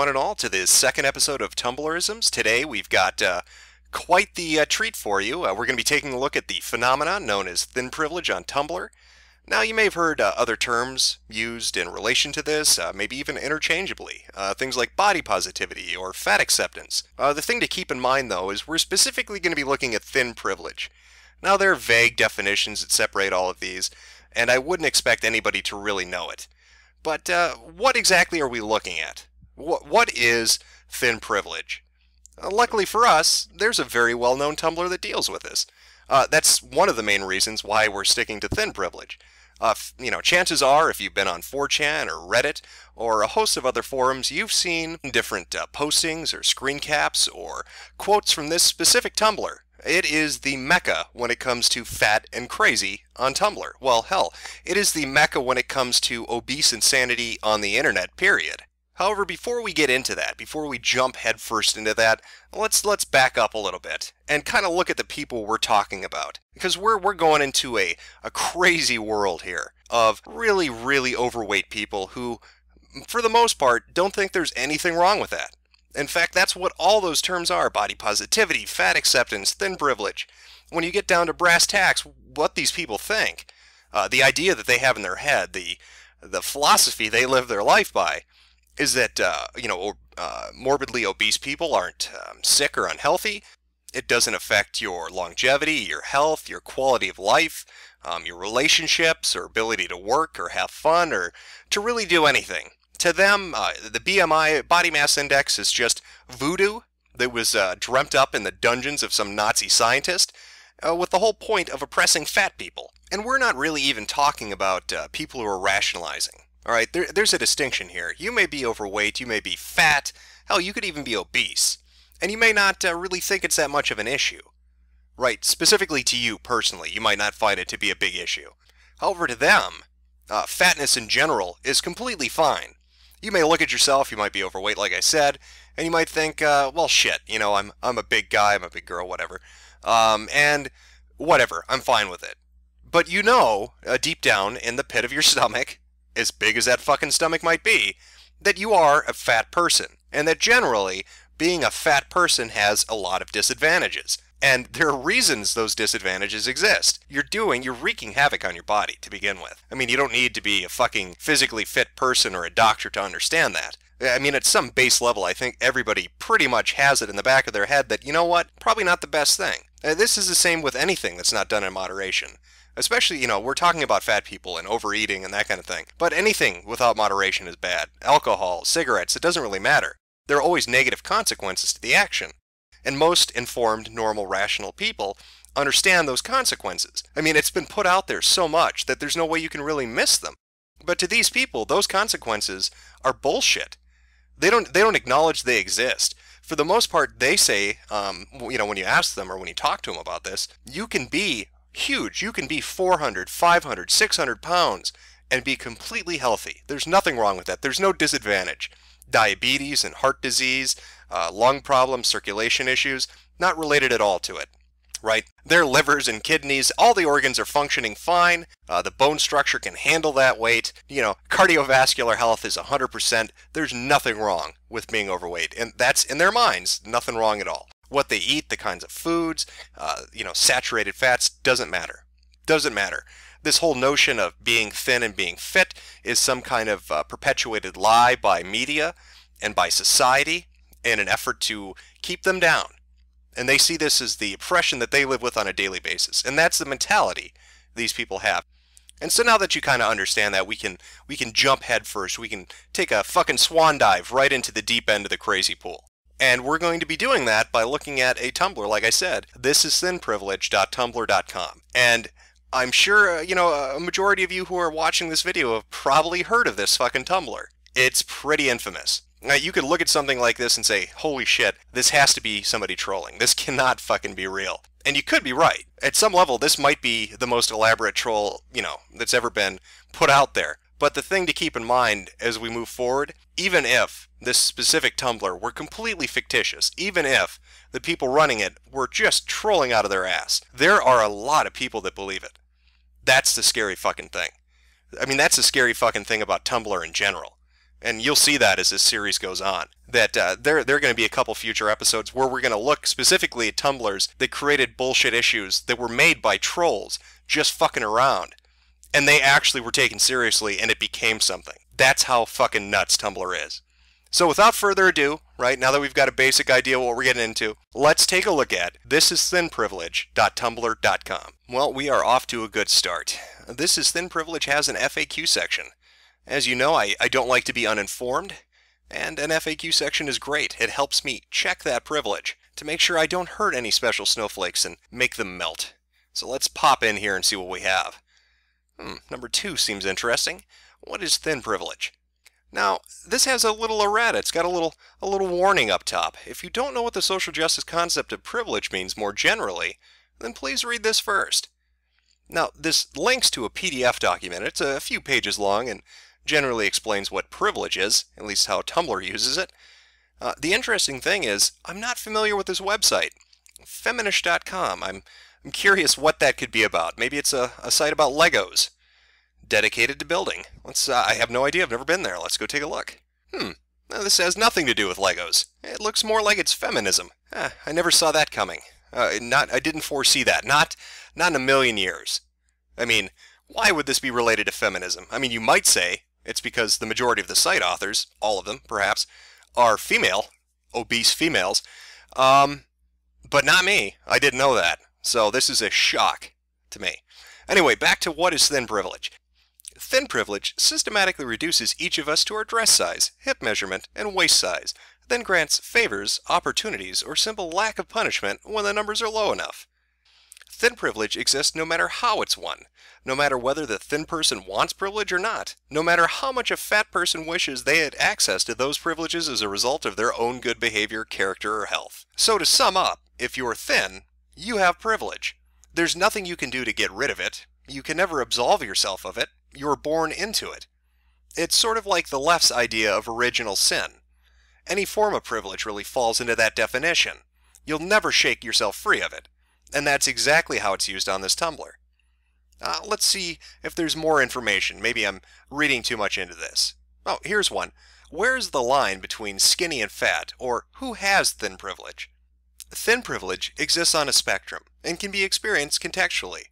one and all, to this second episode of Tumblrisms. Today we've got quite the treat for you. We're going to be taking a look at the phenomenon known as thin privilege on Tumblr. Now, you may have heard other terms used in relation to this, maybe even interchangeably. Things like body positivity or fat acceptance. The thing to keep in mind, though, is we're specifically going to be looking at thin privilege. Now, there are vague definitions that separate all of these, and I wouldn't expect anybody to really know it. But what exactly are we looking at? What is thin privilege? Luckily for us, there's a very well-known Tumblr that deals with this. That's one of the main reasons why we're sticking to thin privilege. Chances are, if you've been on 4chan or Reddit or a host of other forums, you've seen different postings or screen caps or quotes from this specific Tumblr. It is the mecca when it comes to fat and crazy on Tumblr. Well, hell, it is the mecca when it comes to obese insanity on the internet, period. However, before we get into that, before we jump headfirst into that, let's back up a little bit and kind of look at the people we're talking about. Because we're going into a crazy world here of really, really overweight people who, for the most part, don't think there's anything wrong with that. In fact, that's what all those terms are: body positivity, fat acceptance, thin privilege. When you get down to brass tacks, what these people think, the idea that they have in their head, the philosophy they live their life by, is that, morbidly obese people aren't sick or unhealthy. It doesn't affect your longevity, your health, your quality of life, your relationships, or ability to work or have fun or to really do anything. To them, the BMI, body mass index, is just voodoo that was dreamt up in the dungeons of some Nazi scientist with the whole point of oppressing fat people. And we're not really even talking about people who are rationalizing. Alright, there's a distinction here. You may be overweight, you may be fat, hell, you could even be obese. And you may not really think it's that much of an issue. Right, specifically to you personally, you might not find it to be a big issue. However, to them, fatness in general is completely fine. You may look at yourself, you might be overweight like I said, and you might think, well shit, I'm a big guy, I'm a big girl, whatever. And whatever, I'm fine with it. But deep down in the pit of your stomach, as big as that fucking stomach might be, that you are a fat person, and that generally, being a fat person has a lot of disadvantages. And there are reasons those disadvantages exist. You're wreaking havoc on your body to begin with. I mean, you don't need to be a fucking physically fit person or a doctor to understand that. I mean, at some base level, I think everybody pretty much has it in the back of their head that, you know what, probably not the best thing. This is the same with anything that's not done in moderation. Especially, we're talking about fat people and overeating and that kind of thing. But anything without moderation is bad. Alcohol, cigarettes, it doesn't really matter. There are always negative consequences to the action. And most informed, normal, rational people understand those consequences. I mean, it's been put out there so much that there's no way you can really miss them. But to these people, those consequences are bullshit. They don't acknowledge they exist. For the most part, they say, when you ask them or when you talk to them about this, you can be huge. You can be 400, 500, 600 pounds and be completely healthy. There's nothing wrong with that. There's no disadvantage. Diabetes and heart disease, lung problems, circulation issues, not related at all to it. Right? Their livers and kidneys, all the organs are functioning fine. The bone structure can handle that weight. Cardiovascular health is 100%. There's nothing wrong with being overweight. And that's, in their minds, nothing wrong at all. What they eat, the kinds of foods, saturated fats, doesn't matter. Doesn't matter. This whole notion of being thin and being fit is some kind of perpetuated lie by media and by society in an effort to keep them down. And they see this as the oppression that they live with on a daily basis. And that's the mentality these people have. And so now that you kind of understand that, we can jump head first. We can take a fucking swan dive right into the deep end of the crazy pool. And we're going to be doing that by looking at a Tumblr, like I said. This is thinprivilege.tumblr.com. And I'm sure, a majority of you who are watching this video have probably heard of this fucking Tumblr. It's pretty infamous. Now, you could look at something like this and say, holy shit, this has to be somebody trolling. This cannot fucking be real. And you could be right. At some level, this might be the most elaborate troll, that's ever been put out there. But the thing to keep in mind as we move forward, even if this specific Tumblr were completely fictitious, even if the people running it were just trolling out of their ass, there are a lot of people that believe it. That's the scary fucking thing. I mean, that's the scary fucking thing about Tumblr in general. And you'll see that as this series goes on. That there are going to be a couple future episodes where we're going to look specifically at Tumblrs that created bullshit issues that were made by trolls just fucking around. And they actually were taken seriously and it became something. That's how fucking nuts Tumblr is. So without further ado, right, now that we've got a basic idea of what we're getting into, let's take a look at thisisthinprivilege.tumblr.com. Well, we are off to a good start. This is Thin Privilege has an FAQ section. As you know, I don't like to be uninformed, and an FAQ section is great. It helps me check that privilege to make sure I don't hurt any special snowflakes and make them melt. So let's pop in here and see what we have. Number 2 seems interesting. What is thin privilege? Now, this has a little errata. It's got a little warning up top. If you don't know what the social justice concept of privilege means more generally, then please read this first. Now, this links to a PDF document. It's a few pages long and generally explains what privilege is, at least how Tumblr uses it. The interesting thing is, I'm not familiar with this website, feminist.com. I'm curious what that could be about. Maybe it's a site about Legos, dedicated to building. I have no idea. I've never been there. Let's go take a look. Now, this has nothing to do with Legos. It looks more like it's feminism. I never saw that coming. I didn't foresee that. Not in a million years. I mean, why would this be related to feminism? I mean, you might say it's because the majority of the site authors, all of them perhaps, are female, obese females. But not me. I didn't know that. So this is a shock to me. Anyway, back to what is thin privilege. Thin privilege systematically reduces each of us to our dress size, hip measurement, and waist size, then grants favors, opportunities, or simple lack of punishment when the numbers are low enough. Thin privilege exists no matter how it's won, no matter whether the thin person wants privilege or not, no matter how much a fat person wishes they had access to those privileges as a result of their own good behavior, character, or health. So to sum up, if you're thin, you have privilege. There's nothing you can do to get rid of it. You can never absolve yourself of it. You're born into it. It's sort of like the left's idea of original sin. Any form of privilege really falls into that definition. You'll never shake yourself free of it. And that's exactly how it's used on this Tumblr. Let's see if there's more information. Maybe I'm reading too much into this. Oh, here's one. Where's the line between skinny and fat, or who has thin privilege? Thin privilege exists on a spectrum and can be experienced contextually.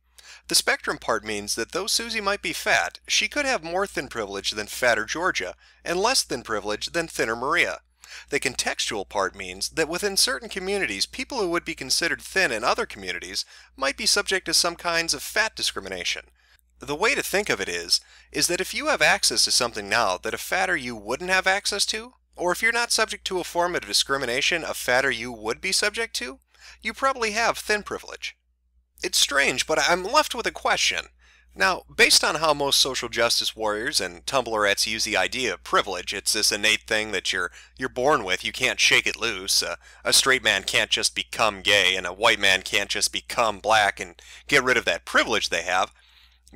The spectrum part means that though Susie might be fat, she could have more thin privilege than fatter Georgia, and less thin privilege than thinner Maria. The contextual part means that within certain communities, people who would be considered thin in other communities might be subject to some kinds of fat discrimination. The way to think of it is that if you have access to something now that a fatter you wouldn't have access to, or if you're not subject to a form of discrimination a fatter you would be subject to, you probably have thin privilege. It's strange, but I'm left with a question. Now, based on how most social justice warriors and Tumblrettes use the idea of privilege, it's this innate thing that you're born with, you can't shake it loose. A straight man can't just become gay, and a white man can't just become black and get rid of that privilege they have.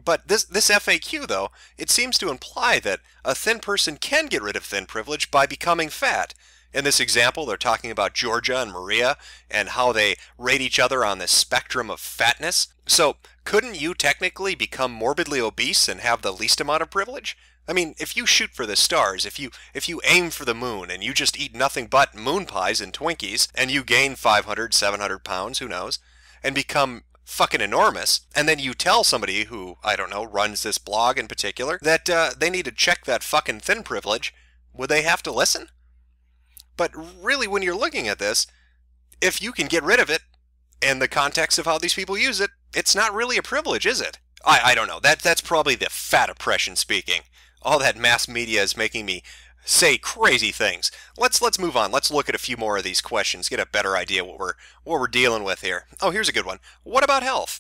But this FAQ, though, it seems to imply that a thin person can get rid of thin privilege by becoming fat. In this example, they're talking about Georgia and Maria and how they rate each other on this spectrum of fatness. So, couldn't you technically become morbidly obese and have the least amount of privilege? I mean, if you shoot for the stars, if you aim for the moon and you just eat nothing but moon pies and Twinkies and you gain 500, 700 pounds, who knows, and become fucking enormous, and then you tell somebody who, I don't know, runs this blog in particular, that they need to check that fucking thin privilege, would they have to listen? But really, when you're looking at this, if you can get rid of it, in the context of how these people use it, it's not really a privilege, is it? I don't know. That's probably the fat oppression speaking. All that mass media is making me say crazy things. Let's move on. Let's look at a few more of these questions, get a better idea what we're dealing with here. Oh, here's a good one. What about health?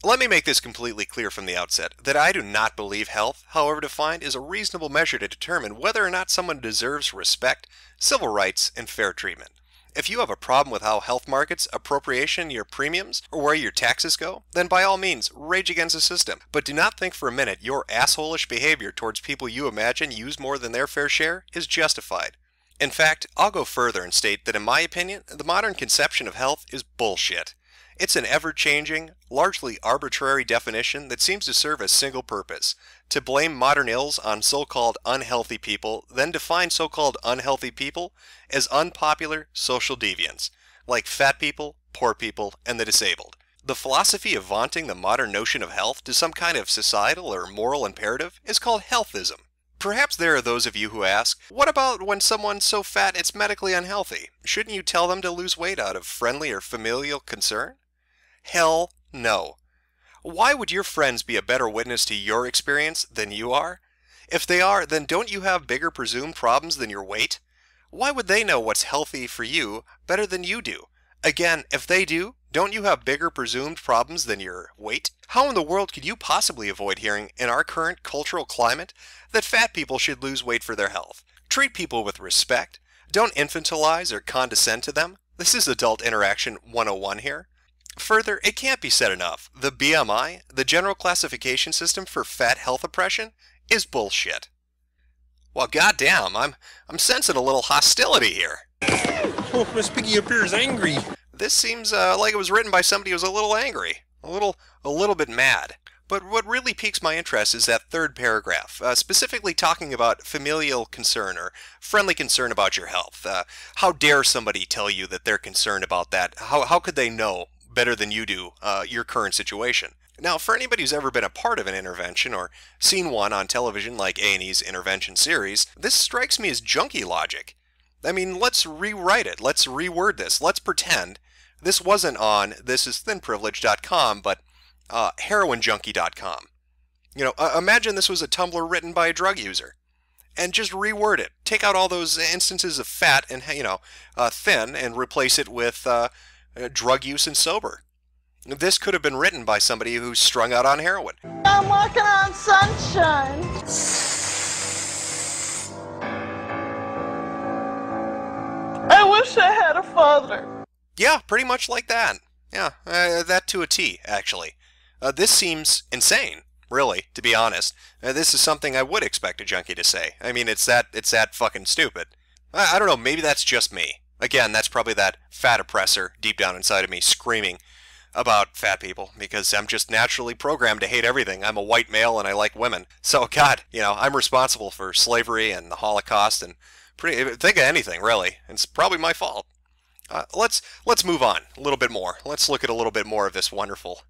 Let me make this completely clear from the outset, that I do not believe health, however defined, is a reasonable measure to determine whether or not someone deserves respect, civil rights, and fair treatment. If you have a problem with how health markets appropriation your premiums, or where your taxes go, then by all means, rage against the system. But do not think for a minute your assholish behavior towards people you imagine use more than their fair share is justified. In fact, I'll go further and state that in my opinion, the modern conception of health is bullshit. It's an ever-changing, largely arbitrary definition that seems to serve a single purpose: To blame modern ills on so-called unhealthy people, then define so-called unhealthy people as unpopular social deviants, like fat people, poor people, and the disabled. The philosophy of vaunting the modern notion of health to some kind of societal or moral imperative is called healthism. Perhaps there are those of you who ask, what about when someone's so fat it's medically unhealthy? Shouldn't you tell them to lose weight out of friendly or familial concern? Hell no. Why would your friends be a better witness to your experience than you are? If they are, then don't you have bigger presumed problems than your weight? Why would they know what's healthy for you better than you do? Again, if they do, don't you have bigger presumed problems than your weight? How in the world could you possibly avoid hearing, in our current cultural climate, that fat people should lose weight for their health? Treat people with respect. Don't infantilize or condescend to them. This is Adult Interaction 101 here. Further, it can't be said enough. The BMI, the general classification system for fat health oppression, is bullshit. Well, goddamn, I'm sensing a little hostility here. Oh, Miss Piggy appears angry. This seems like it was written by somebody who was a little angry, a little bit mad. But what really piques my interest is that third paragraph, specifically talking about familial concern or friendly concern about your health. How dare somebody tell you that they're concerned about that? How could they know better than you do your current situation? Now, for anybody who's ever been a part of an intervention or seen one on television like A&E's intervention series, this strikes me as junkie logic. I mean, let's rewrite it. Let's reword this. Let's pretend this wasn't on thisisthinprivilege.com, but heroinjunkie.com. You know, imagine this was a Tumblr written by a drug user. And just reword it. Take out all those instances of fat and, thin and replace it with drug use and sober. This could have been written by somebody who's strung out on heroin. I'm walking on sunshine. I wish I had a father. Yeah, pretty much like that. Yeah, that to a T, actually. This seems insane, really, to be honest. This is something I would expect a junkie to say. I mean, it's that fucking stupid. I don't know, maybe that's just me. Again, that's probably that fat oppressor deep down inside of me screaming about fat people, because I'm just naturally programmed to hate everything. I'm a white male and I like women. So, God, I'm responsible for slavery and the Holocaust and think of anything, really. It's probably my fault. Let's move on a little bit more. Let's look at a little bit more of this wonderful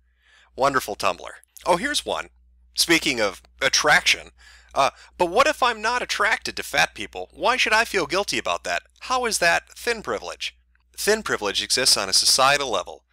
Tumblr. Oh, here's one. Speaking of attraction, but what if I'm not attracted to fat people? Why should I feel guilty about that? How is that thin privilege? Thin privilege exists on a societal level.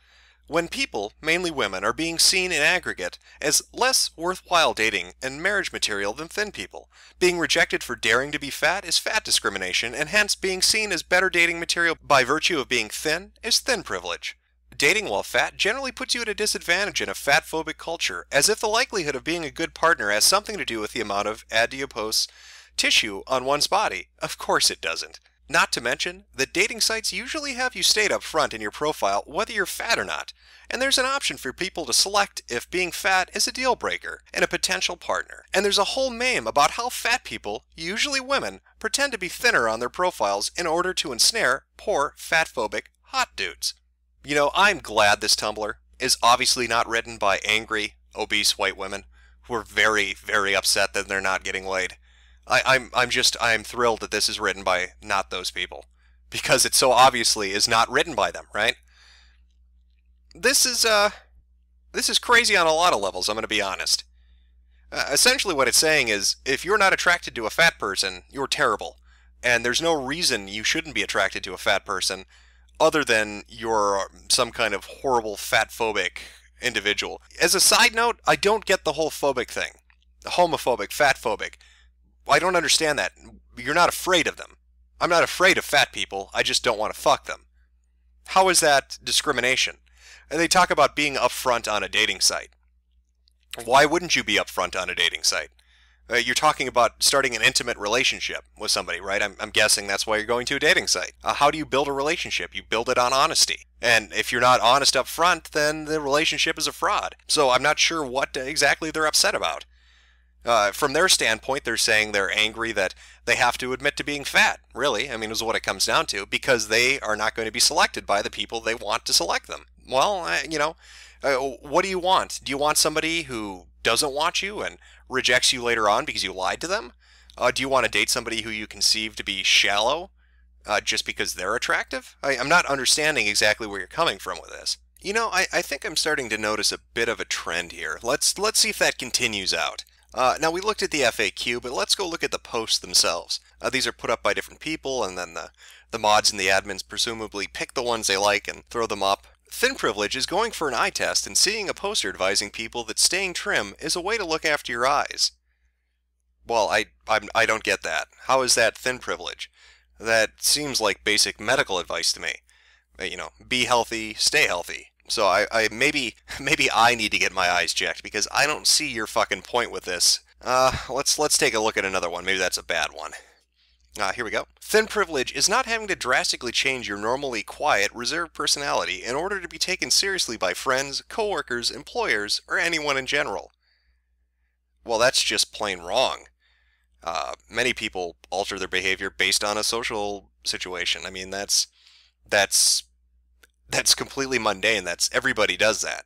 When people, mainly women, are being seen in aggregate as less worthwhile dating and marriage material than thin people, being rejected for daring to be fat is fat discrimination, and hence being seen as better dating material by virtue of being thin is thin privilege. Dating while fat generally puts you at a disadvantage in a fat-phobic culture, as if the likelihood of being a good partner has something to do with the amount of adipose tissue on one's body. Of course it doesn't. Not to mention that dating sites usually have you state up front in your profile whether you're fat or not, and there's an option for people to select if being fat is a deal breaker and a potential partner. And there's a whole meme about how fat people, usually women, pretend to be thinner on their profiles in order to ensnare poor, fat-phobic, hot dudes. I'm glad this Tumblr is obviously not written by angry, obese white women who are very, very upset that they're not getting laid. I'm thrilled that this is written by not those people, because it so obviously is not written by them, right? This is crazy on a lot of levels, I'm going to be honest. Essentially what it's saying is, if you're not attracted to a fat person, you're terrible, and there's no reason you shouldn't be attracted to a fat person other than you're some kind of horrible fat-phobic individual. As a side note, I don't get the whole phobic thing. Homophobic, fat-phobic. I don't understand that. You're not afraid of them. I'm not afraid of fat people, I just don't want to fuck them. How is that discrimination? And they talk about being upfront on a dating site. Why wouldn't you be upfront on a dating site? You're talking about starting an intimate relationship with somebody, right? I'm guessing that's why you're going to a dating site. How do you build a relationship? You build it on honesty. And if you're not honest up front, then the relationship is a fraud. So I'm not sure what exactly they're upset about. From their standpoint, they're saying they're angry that they have to admit to being fat, really. I mean, is what it comes down to, because they are not going to be selected by the people they want to select them. Well, what do you want? Do you want somebody who doesn't want you and rejects you later on because you lied to them? Do you want to date somebody who you conceive to be shallow just because they're attractive? I'm not understanding exactly where you're coming from with this. You know, I think I'm starting to notice a bit of a trend here. Let's see if that continues out. Now, we looked at the FAQ, but let's go look at the posts themselves. These are put up by different people, and then the mods and the admins presumably pick the ones they like and throw them up. Thin Privilege is going for an eye test and seeing a poster advising people that staying trim is a way to look after your eyes. Well, I don't get that. How is that Thin Privilege? That seems like basic medical advice to me. You know, be healthy, stay healthy. So I maybe I need to get my eyes checked because I don't see your fucking point with this. Let's take a look at another one. Maybe that's a bad one. Here we go. Thin Privilege is not having to drastically change your normally quiet, reserved personality in order to be taken seriously by friends, coworkers, employers, or anyone in general. Well, that's just plain wrong. Many people alter their behavior based on a social situation. I mean, that's completely mundane. Everybody does that.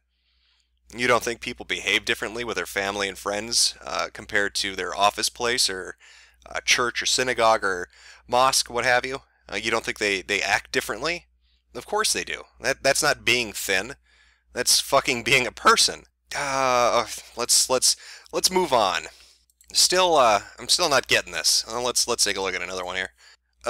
You don't think people behave differently with their family and friends compared to their office place or church or synagogue or mosque, what have you? You don't think they act differently? Of course they do. That's not being thin. That's fucking being a person. Let's move on. I'm still not getting this. Let's take a look at another one here.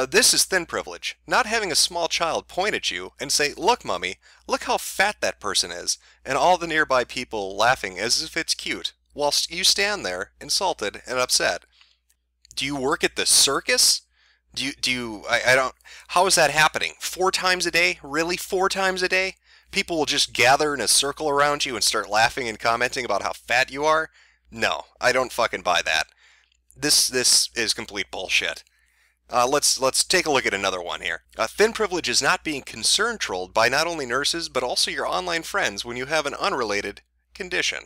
This is Thin Privilege. Not having a small child point at you and say, "Look, mummy, look how fat that person is," and all the nearby people laughing as if it's cute, whilst you stand there, insulted and upset. Do you work at the circus? I don't, how is that happening? 4 times a day? Really? 4 times a day? People will just gather in a circle around you and start laughing and commenting about how fat you are? No, I don't fucking buy that. This is complete bullshit. Let's take a look at another one here. Thin Privilege is not being concern trolled by not only nurses, but also your online friends when you have an unrelated condition.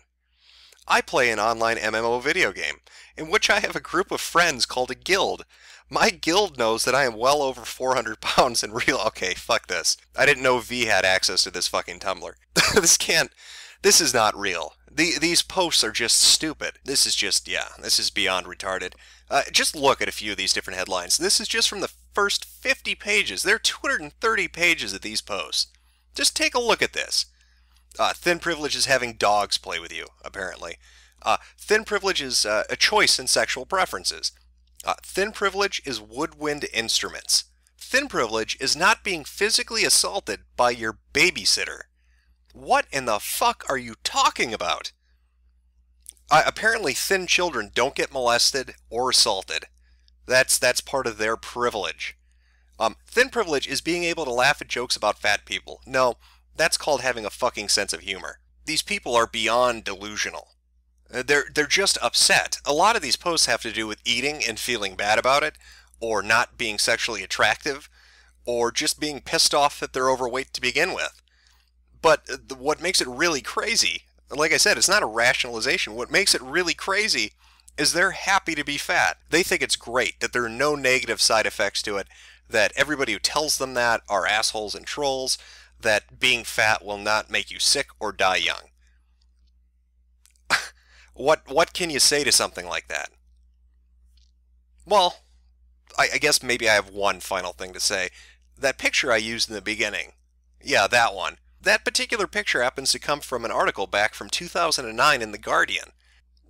I play an online MMO video game, in which I have a group of friends called a guild. My guild knows that I am well over 400 pounds in real... Okay, fuck this. I didn't know V had access to this fucking Tumblr. This is not real. These posts are just stupid. This is beyond retarded. Just look at a few of these different headlines. This is just from the first 50 pages. There are 230 pages of these posts. Just take a look at this. Thin Privilege is having dogs play with you, apparently. Thin Privilege is a choice in sexual preferences. Thin Privilege is woodwind instruments. Thin Privilege is not being physically assaulted by your babysitter. What in the fuck are you talking about? Apparently thin children don't get molested or assaulted. That's part of their privilege. Thin Privilege is being able to laugh at jokes about fat people. No, that's called having a fucking sense of humor. These people are beyond delusional. They're just upset. A lot of these posts have to do with eating and feeling bad about it, or not being sexually attractive, or just being pissed off that they're overweight to begin with. But what makes it really crazy, like I said, it's not a rationalization. What makes it really crazy is they're happy to be fat. They think it's great, that there are no negative side effects to it, that everybody who tells them that are assholes and trolls, that being fat will not make you sick or die young. What can you say to something like that? Well, I guess maybe I have one final thing to say. That picture I used in the beginning, yeah, that one. That particular picture happens to come from an article back from 2009 in The Guardian.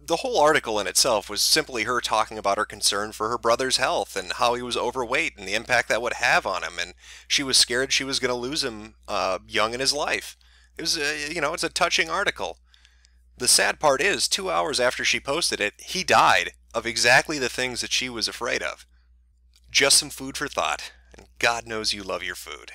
The whole article in itself was simply her talking about her concern for her brother's health and how he was overweight and the impact that would have on him, and she was scared she was going to lose him young in his life. It was, it's a touching article. The sad part is, 2 hours after she posted it, he died of exactly the things that she was afraid of. Just some food for thought, and God knows you love your food.